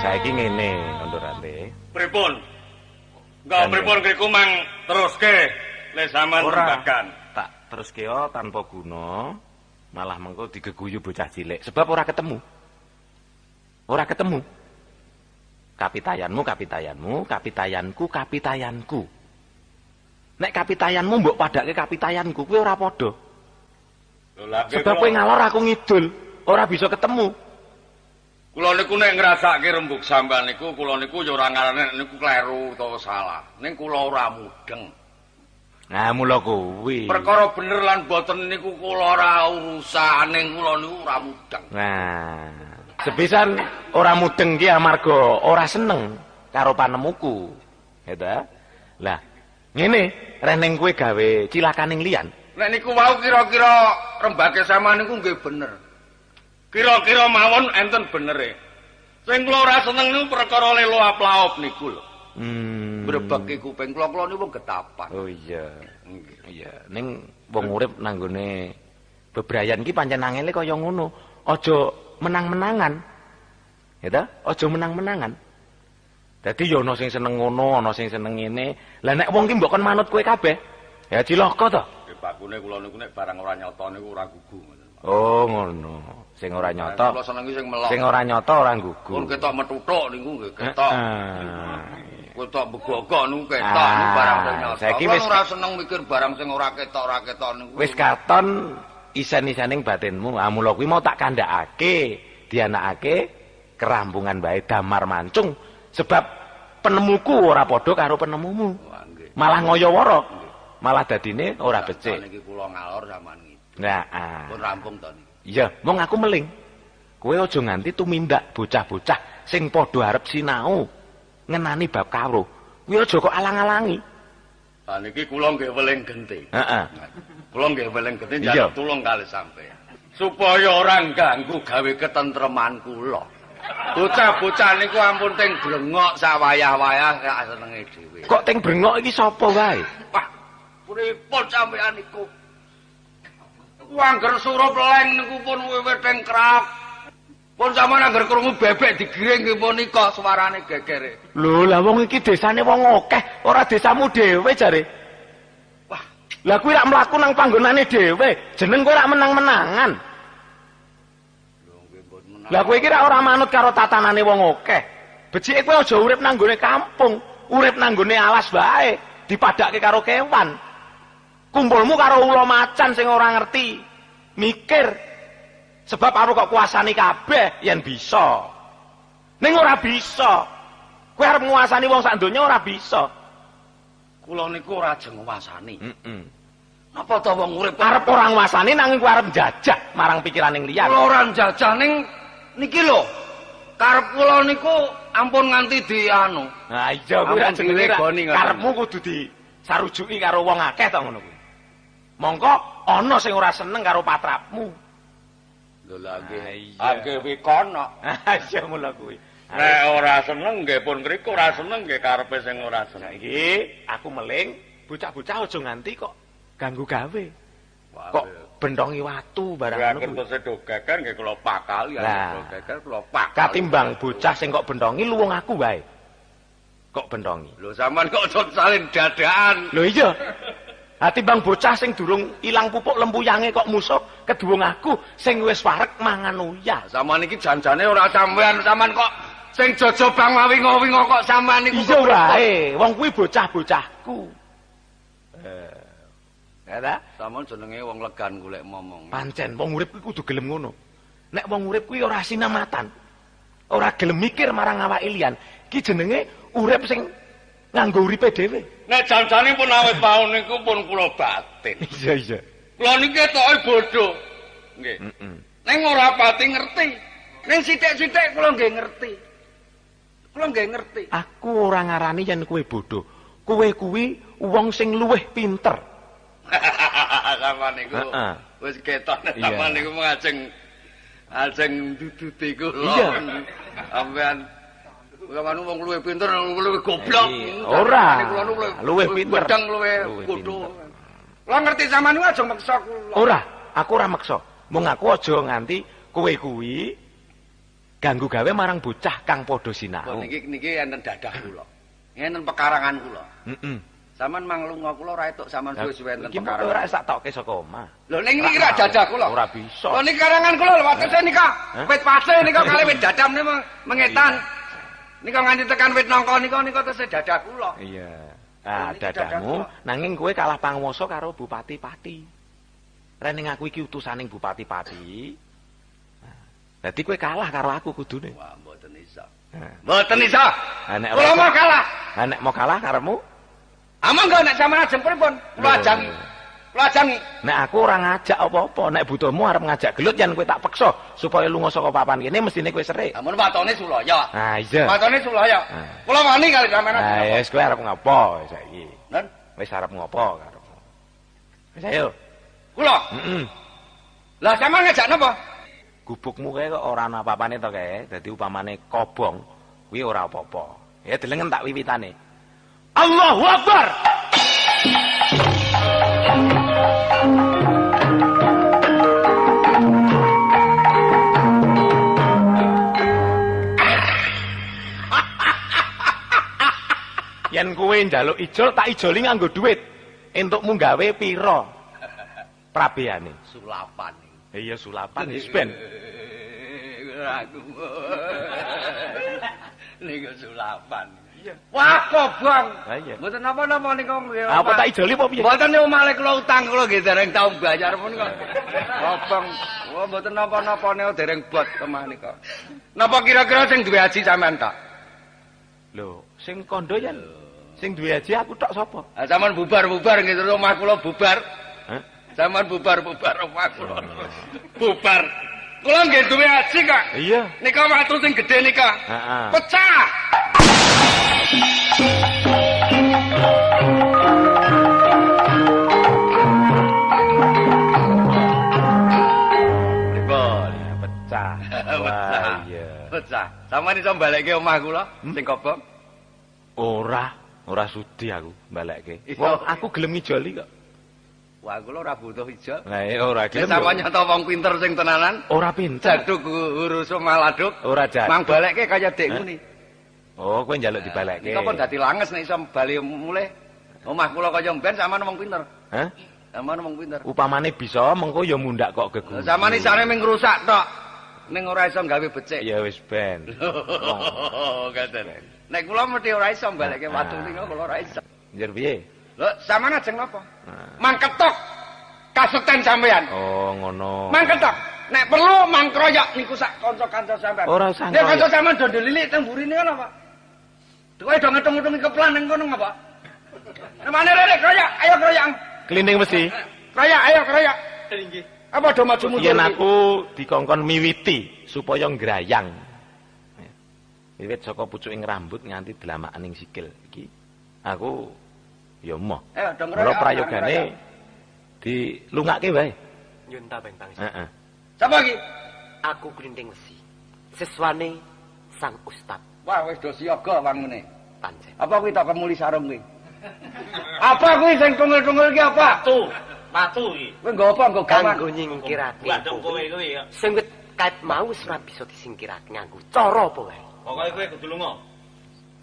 saiki ngene Ndorante. Pripun? Enggak pripun kene kumang teruske le sampean tembakan. Tak teruske tanpa guna, malah mengko digeguyu bocah cilik sebab ora ketemu. Ora ketemu. Kapitayanmu, kapitayanku. Nek kapitayanmu mbok padake kapitayanku, kuwi ora padha. Sebab kowe ngalor aku ngidul, ora bisa ketemu. Kula niku nek ngrasake rembug sampean niku kula niku ya ora ngarane niku kleru utawa salah. Ning kula ora mudeng. Nah, mula kuwi. Perkara bener lan boten niku kula ora urusan, ning kula niku ora mudeng. Nah, sepisan ora mudeng ki amarga ora seneng karo panemuku. Gitu. Lah, ngene, reneng kowe gawe cilakaning liyan. Nek niku wau kira-kira rembage sampean niku nggih bener. Kira-kira mawon enten benere. Sing kula ora seneng niku perkara lelo aplaop niku lho. Brebeke kuping kula niku wong getapan. Oh iya. Iya, ning wong urip nanggone bebrayan ki pancen angele kaya ngono. Aja menang-menangan. Ya ta? Aja menang-menangan. Dadi ya ana sing seneng ngono, ana sing seneng ngene. Lah nek wong ki mbok kon manut kowe kabeh, ya cilaka to. Bakune kula niku nek barang ora nyata niku ora gugu. Oh ngono. Sing ora nyata. Kula senengi sing melok. Sing ora nyata ora gugu. Pun ketok metuthuk niku nggih ketok. Ketok begogok niku ketok niku barang sing nyata. Saiki wis ora seneng mikir barang sing ora ketok niku. Wis katon isen-isening batinmu. Mula kuwi mau tak kandhakake, dianakake kerampungan bae damar mancung sebab penemuku ora padha karo penemumu. Malah ngoyo-woro. Malah dadine ora becik. Niki kula ngalor sampean gitu. Nah, pun rampung to niki. Iya, mong aku meling. Kowe aja nganti tumindak bocah-bocah sing padha arep sinau ngenani bab kawruh. Kuwi aja kok alang-alangi. Lah niki kula nggih weling genti. Heeh. Kula nggih weling genti njaluk tulung kalih sampeyan. Supaya ora ganggu gawe ketentreman kula. Bocah-bocah niku ampun teng blengok sawayah-wayah sak senenge dhewe. Kok teng brengok iki sapa wae? Wah, pripun sampeyan niku? Angger surup leng niku pun wiwit teng krap. Pun sampeyan angger krungu bebek digiring nggih punika suarane gegere. Lho, lah wong iki desane wong akeh, ora desamu dhewe jare. Wah, lah kuwi rak mlaku nang panggonane dhewe, jeneng kowe rak menang-menangan. Lah kowe iki rak ora manut karo tatanane wong akeh. Becike kowe aja urip nang gone kampung, urip nang gone alas wae, dipadake karo kewan. Kumpulmu karo ula macan sing ora ngerti. Mikir. Sebab aku kok kuasani kabeh yen bisa. Ning ora bisa. Kowe arep nguasani wong sak donya ora bisa. Kula niku ora ajeng nguasani. Napa to wong urip arep ora nguasani nanging kowe arep njajah marang pikiraning liyan. Kula ora njajah ning niki lho. Karep kula niku ampun nganti dianu. Nah iya kuwi ra jenenge karepmu kudu disarujuki karo wong akeh to ngono kuwi. Mongko ana sing ora seneng karo patrapmu. Lho lagi akeh wikono. Iya mula kuwi. Nek ora seneng nggih pun ngriku ora seneng nggih karepe sing ora seneng. Iki aku meling bocah-bocah aja nganti kok ganggu gawe. Kok bendongi watu barang ngono. Ya kertose do geger nggih kula pakali ya geger kula pakali. Katimbang bocah sing kok bendongi luwung aku wae. Kok bendongi. Lho sampean kok aja salin dadaan. Lho iya. Atimbang bocah sing durung ilang pupuk lempuyange kok musuh keduwung aku sing wis wareg mangan uyah. Sampean iki janjane ora sampean kok sing jojobang wingo-wingo kok sampean niku. Iya wae, wong kuwi bocah-bocahku. Ya ta? Sampeyan jenenge wong legan golek momong. Pancen wong urip kuwi kudu gelem ngono. Nek wong urip kuwi ora sinamatan. Ora gelem mikir marang awake liyan. Ki jenenge urip sing nganggo uripe dhewe. Nek janjane pun awet taun niku pun kula batin. Iya iya. Kula niki ketoke bodho. Nggih. Ning ora pati ngerti. Ning sithik-sithik kula nggih ngerti. Kula nggih ngerti. Aku ora ngarani yen kowe bodho. Kowe kuwi wong sing luwih pinter. Sampeyan niku wis ketok nek sampeyan niku ajeng duduti kula. Iya. Sampeyan Kamane wong luwih pinter, luwih goblok. Ora. Luwih pinter. Bedang luwih kudu. Lah ngerti sampean niku aja meksa kula. Ora, aku ora meksa. Mung aku aja nganti kowe kuwi ganggu gawe marang bocah kang padha sinau. Niki enten dadah kula. Enten pekarangan kula. Heeh. Saman manglunga kula ora etuk saman suwe-suwe enten Iki pekarangan. ora sak tokke saka omah. Lho ning niki ra dadah kula. Ora bisa. Lho niki karangan kula lho watese nika. Wit pase nika kali wit dadam niku mengetan. Nika nganti tekan wit nangka nika tesih dadah kula. Iya. Ah, dadahmu nanging kowe kalah panguwasa karo bupati-pati. Rene aku iki utusaning bupati-pati. Dadi kowe kalah karo aku kudune. Wah, mboten iso. Mboten iso. Kula mau kalah. Ha nek mau kalah karepmu? Amang nek sampeyan ajeng pripun? Kula ajangi. Kula ajangi. Nek aku ora ngajak apa-apa, nek butuhmu arep ngajak gelut yen kowe tak peksa supaya lunga saka papan kene mestine kowe serik. Amun watone Sulaya. Ah iya. Watone Sulaya. Kula wani kali sampeyan. Ah wis kowe arep ngopo saiki? Nen, Wis arep ngopo karepmu? Wis ayo. kula. Heeh. Lah sampeyan ngajak napa? Gubukmu kae kok ora ana apa-apane to kae. Dadi upamane kobong kuwi ora apa-apa. Ya delengen tak wiwitane. Allahu Akbar. Yen kowe njaluk ijol tak ijoli nganggo dhuwit. Entukmu gawe pira? Prabeyane. Sulapan. Iya sulapan wis ben. Aku. Niku sulapan. Iya. Wah, kobong. Ha iya. Mboten napa-napa niku nggih. Apa tak ijoli apa piye? Mboten niku malih kula utang kula nggih dereng tau bayar pun kok. Kobong. Wah, mboten napa-napa niku dereng bot kemah nika. Napa kira-kira sing duwe haji sampean tak? Lho, sing kondo yen sing duwe haji aku tok sapa? Ah sampean bubar-bubar nggih terus omah kula bubar. Hah? Sampean bubar-bubar omah kula. Bubar. Kula nggih duwe haji kok. Iya. Nika watu sing gedhe nika. Heeh. Pecah. Pecah. Pecah. Iya. Pecah. Sampeyan iso balekke omah kula sing kobong? Ora sudi aku balekke. Iso. Wong aku gelem ngijoli kok. Wah, kula ora butuh ijo. Lah ora Nek gelem. sampeyan nyata wong pinter sing tenanan, Ora pinter. jaduk guru maladuk, Ora jaduk. mang balekke kaya dek ngene. Oh, kowe njaluk dibalekke. Nika pun dadi langes nek iso bali mulih. Omah kula kaya mben sampeyan wong pinter. Hah? Sampeyan wong pinter. Upamane bisa mengko ya mundak kok geguru. Sampeyan isane ming ngrusak tok. Ning ora iso gawe becik. Ya wis ben. Ngoten. Nek kula mesti ora iso balekke watu nika kula ora iso. Njer piye? Lho, sampeyan ajeng napa? Mangketok kasukten sampeyan. Oh, ngono. Mangketok. Nek perlu mangkroyok niku sak kanca-kanca sampeyan. Ora usah Nek kanca ngroyok. sampeyan do ndelilik teng burine kan apa? Kowe do ngetemu-temu keplan ning kono ngapa? Nemane rene kroyok, ayo kroyok. Klining mesti. Kroyok, ayo kroyok. Nggih. Apa do maju mundur? Yen aku dikongkon miwiti supaya ngrayang. Wiwit saka pucuking rambut nganti dlamakaning sikil iki. Aku ya moh. Ayo do Ora kroyok. prayogane dilungake wae. Nyun tabeng pangsa. Heeh. Sapa iki? Aku Grinting Wesi. Siswane Sang Ustad Wah, wis do siaga wangune. Pancen. Apa kuwi tak kemuli sarung kuwi? Apa kuwi sing tungul-tungul iki apa? Watu iki. Kowe nggo apa nggo gaman? Kanggo nyingkirake. Waduk kowe kuwi ya. Sing wit kait mau wis ora bisa disingkirake nganggo cara apa wae. Pokoke kowe kudu lunga.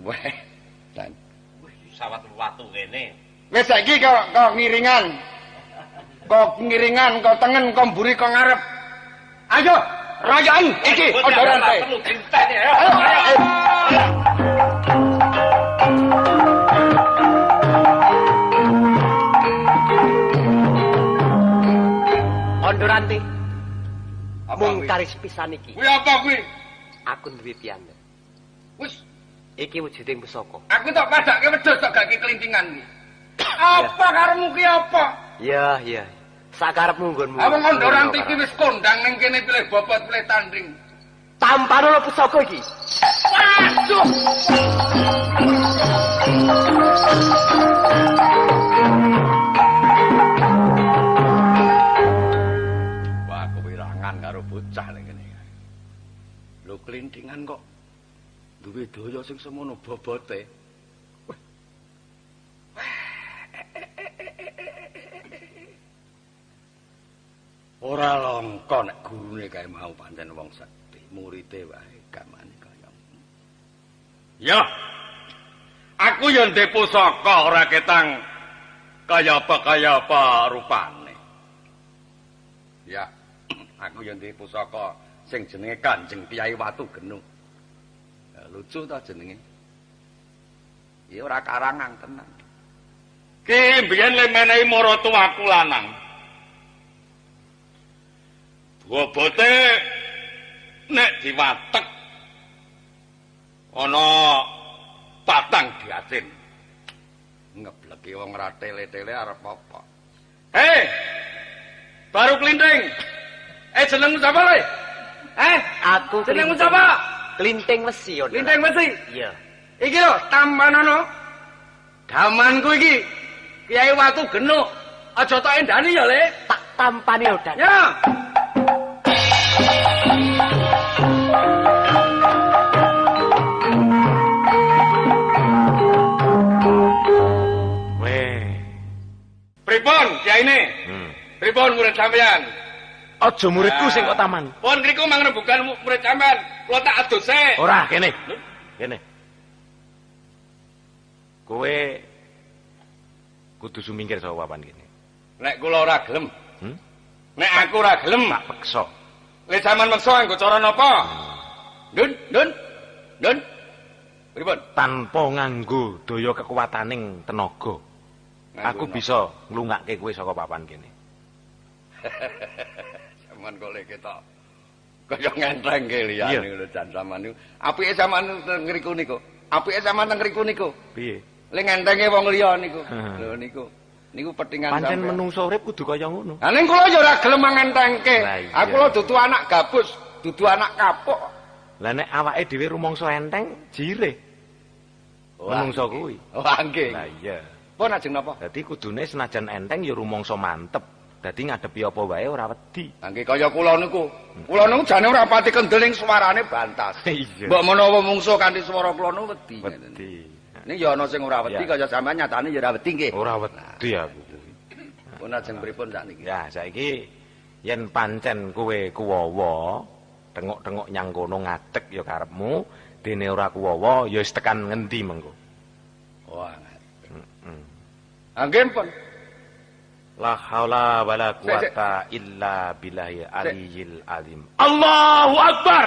Weh. Dan Sawat watu kene. wis saiki kok ngiringan. Kok ngiringan, kok tengen, kok mburi, kok ngarep. Ayo, rayakan iki odoran kae. Perlu dinteni ya. Ayo, ayo. Ondoranti Apa mung kuwi? karis pisan iki. Kuwi apa kuwi? Aku duwe piyambak. Wis, Iki wujuding pusaka. aku tak padake wedhus tak gak kelintingan iki. Apa karemu ki apa? Ya, ya. Sakarepmu nggonmu. Awang ondoran iki wis kondang ning kene pilih bobot pilih tanding. Tampanono pusaka iki. Waduh. Wah, kewirangan karo bocah ning kene. Lho kelintingan kok duwe daya sing semono bobote. Ora langka nek gurune kae mau pancen wong sekti. muride wae gamane kaya. Ya. Aku yo ndek pusaka ora ketang kaya apa rupane. Ya. Aku yo ndek pusaka sing jenenge Kanjeng Kyai Watu Genu. Ya, lucu ta jenenge. Ya ora karangan tenan. Ki mbiyen le menehi maratuwaku lanang. Bobote nek diwatek ana patang diatin. Ngebleki wong ra tele-tele arep apa? Hei! Baru klinting. Jenengmu sapa le? Aku Jenengmu sapa? Klinting Wesi. Klinting Wesi. Iya. Iki lho tampanono. Gamanku iki Kyai Watu Genu. Aja tok endani ya, Le. Tak tampani udan. Ya. Pripun Kyaine? Pripun murid sampean? Aja muridku sing kok taman. Pun ngriku mangrebukan murid sampean. Kula tak adose. Ora, kene. Kene. Kowe kudu sumingkir saka papan kene. Nek kula ora gelem. Nek aku ora gelem, Tak peksa. le sampean meksa nggo cara napa? Dun. Pripun? Tanpa nganggo daya kekuwataning tenaga. Aku bisa nglungakke kowe saka papan kene. Sampeyan kok lek ketok kaya ngentrengke liyane Iya. lho jan sampean niku. Apike sampean teng ngriku niku. Apike sampean teng ngriku niku. Piye? Le ngentenge wong liya niku. Lho niku. Niku petingan Pancen sampean. menungso urip kudu kaya ngono. Lah ning kula ya ora gelem ngentengke. Lah iya. Aku lho dudu anak gabus, dudu anak kapuk. Lah nek awake dhewe rumangsa enteng, jireh. Menungso kuwi. Oh, nggih. Lah iya. Pun ajeng napa? Dadi kudune senajan enteng ya rumangsa mantep. Dadi ngadepi apa wae ora wedi. Nggih kaya kula niku. Kula niku jane ora pati kendel ning suarane bantas. Iya. Mbok menawa mungsuh kanthi swara kula niku wedi. Wedi. Ning ya ana sing ora wedi Ya. kaya sampean nyatane ya ora wedi nggih. Ora wedi aku. Pun ajeng pripun sakniki? Ya, saiki yen pancen kowe kuwawa, tengok-tengok nyang kono ngadeg ya karepmu, dene ora kuwawa ya wis tekan ngendi mengko. Wah. Nggih pun. La haula wala quwata illa billahil aliyyil azim. Allahu akbar.